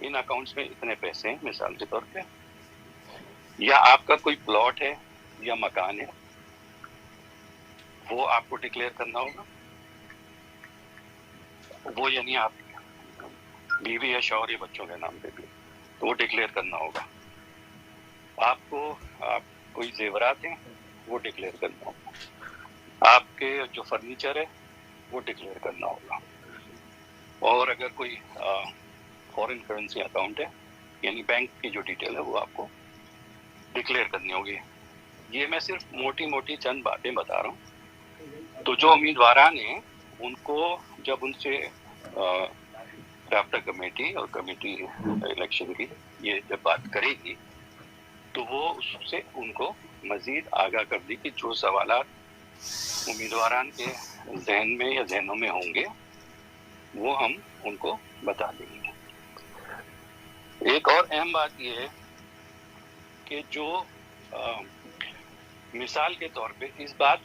ان accounts میں اتنے پیسے ہیں مثال کے طور پہ، یا آپ کا کوئی پلاٹ ہے یا مکان ہے، وہ آپ کو ڈکلیئر کرنا ہوگا. وہ یعنی آپ بیوی یا شوہر یا بچوں کے نام پہ بھی تو وہ ڈکلیئر کرنا ہوگا. آپ کوئی زیورات ہیں وہ ڈکلیئر کرنا ہوگا. آپ کے جو فرنیچر ہے وہ ڈکلیئر کرنا ہوگا. اور اگر کوئی فورن کرنسی اکاؤنٹ ہے یعنی بینک کی جو ڈیٹیل ہے وہ آپ کو ڈکلیئر کرنی ہوگی. یہ میں صرف موٹی موٹی چند باتیں بتا رہا ہوں. تو جو امیدواران ہیں ان کو جب ان سے رابطہ کمیٹی اور کمیٹی الیکشن کی یہ جب بات کرے گی تو وہ اس سے ان کو مزید آگاہ کر دی کہ جو سوالات امیدواران کے ذہن میں یا ذہنوں میں ہوں گے وہ ہم ان کو بتا دیں گے. ایک اور اہم بات یہ ہے کہ جو مثال کے طور پہ اس بات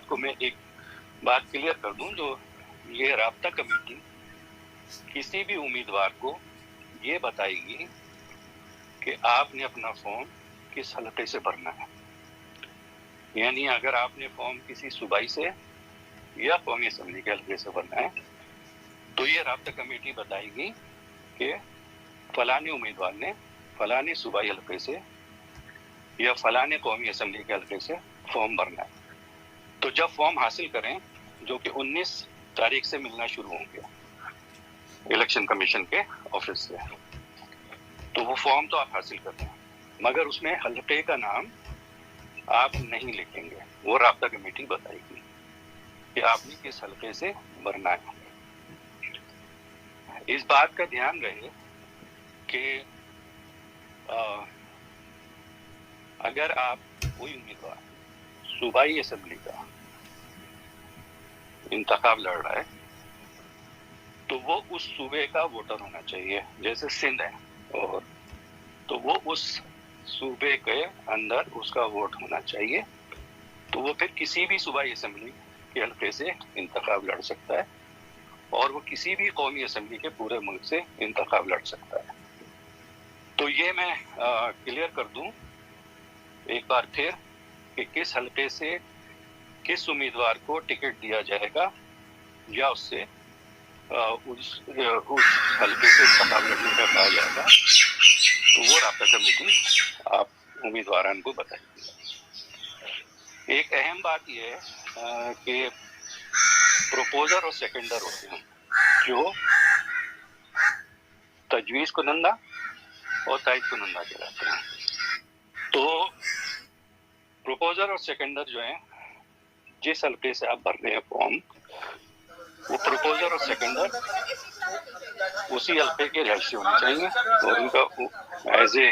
کو میں ایک بات کلیئر کر دوں. جو یہ رابطہ کمیٹی کسی بھی امیدوار کو یہ بتائے گی کہ آپ نے اپنا فارم کس حلقے سے بھرنا ہے. یعنی اگر آپ نے فارم کسی صوبائی سے یا قومی اسمبلی کے حلقے سے بھرنا ہے تو یہ رابطہ کمیٹی بتائے گی کہ فلانے امیدوار نے فلانے صوبائی حلقے سے یا فلانے قومی اسمبلی کے حلقے سے فارم بھرنا ہے. تو جب فارم حاصل کریں جو کہ 19 تاریخ سے ملنا شروع ہوں گے الیکشن کمیشن کے آفس سے، تو وہ فارم تو آپ حاصل کریں مگر اس میں حلقے کا نام آپ نہیں لکھیں گے. وہ رابطہ کمیٹی بتائے گی کہ آپ نے کس حلقے سے بھرنا ہے. اس بات کا دھیان رہے کہ اگر آپ کوئی امیدوار صوبائی اسمبلی کا انتخاب لڑ رہا ہے تو وہ اس صوبے کا ووٹر ہونا چاہیے. جیسے سندھ ہے اور تو وہ اس صوبے کے اندر اس کا ووٹ ہونا چاہیے. تو وہ پھر کسی بھی صوبائی اسمبلی کے حلقے سے انتخاب لڑ سکتا ہے اور وہ کسی بھی قومی اسمبلی کے پورے ملک سے انتخاب لڑ سکتا ہے. تو یہ میں کلیئر کر دوں ایک بار پھر کہ کس حلقے سے کس امیدوار کو ٹکٹ دیا جائے گا یا اس سے اس حلقے سے انتخاب لڑنے کا کہا جائے گا تو وہ رابطہ کمیٹی آپ امیدواران کو بتائے گی. ایک اہم بات یہ ہے کہ پروپوزر اور سیکنڈر ہوتے ہیں جو تجویز کنندہ اور تائید کنندہ کہلاتے ہیں. تو پروپوزر اور سیکنڈر جو ہیں جس حلقے سے آپ بھر رہے ہیں فارم وہ پروپوزر اور سیکنڈر اسی حلقے کے رہائشی ہونے چاہیے اور ان کا ایز اے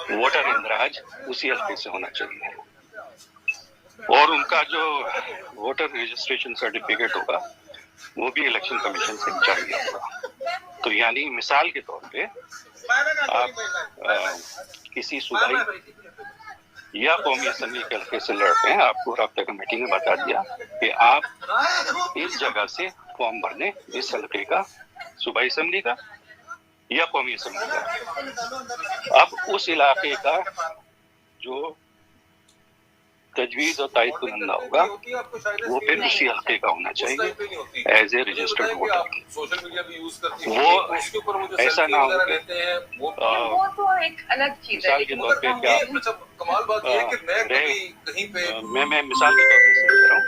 ووٹر اندراج اسی حلقے سے ہونا چاہیے اور ان کا جو ووٹر رجسٹریشن سرٹیفکیٹ ہوگا وہ بھی الیکشن کمیشن سے چاہیے ہوگا. تو یعنی مثال کے طور پہ آپ کسی صوبائی یا قومی اسمبلی کے حلقے سے لڑتے ہیں، آپ کو رابطہ کمیٹی نے بتا دیا کہ آپ اس جگہ سے فارم بھرنے اس حلقے کا صوبائی اسمبلی کا یا قومی اسمبلی کا. اب اس علاقے کا جو تجویز اور تائید کنندہ ہوگا وہ پھر اسی حلقے کا ہونا چاہیے ایز اے رجسٹرڈ ووٹر. وہ ایسا نہ ہو کہ مثال کے طور پہ کیا میں مثال کے طور پہ سمجھ رہا ہوں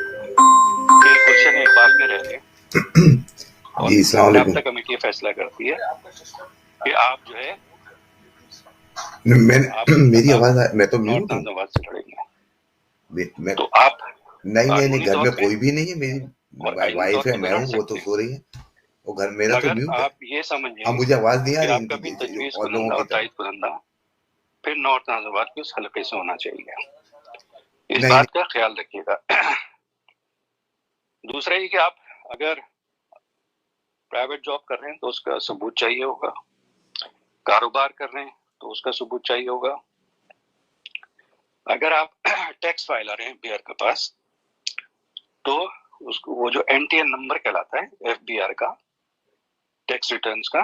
کہ گلشن اقبال میں رہتے ہیں اور رابطہ کمیٹی فیصلہ کرتی ہے کہ آپ جو ہے میری آواز میں تو میوٹ ہوں. آواز سے لڑیں گے تو آپ نہیں گھر میں کوئی بھی نہیں ہے. میری وائف ہے، میں ہوں، وہ تو سو رہی ہے. وہ گھر میرا تو میوٹ ہے. آپ یہ سمجھیں اب مجھے آواز نہیں آ رہی آپ کا بھی تجویز اور لوگوں کنندہ اور کی طرح. تائید کنندہ پھر نارتھ نازآباد کے اس حلقے سے ہونا چاہیے. اس نہیں بات کا خیال رکھیے گا. دوسرا یہ کہ آپ اگر پرائیویٹ جاب کر رہے ہیں تو اس کا ثبوت چاہیے ہوگا. کاروبار کر رہے ہیں تو اس کا ثبوت چاہیے ہوگا. اگر آپ ٹیکس فائلر ہیں بی آر کے پاس تو اس کو وہ جو این ٹی این نمبر کہلاتا ہے ایف بی آر کا ٹیکس ریٹرنز کا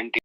NT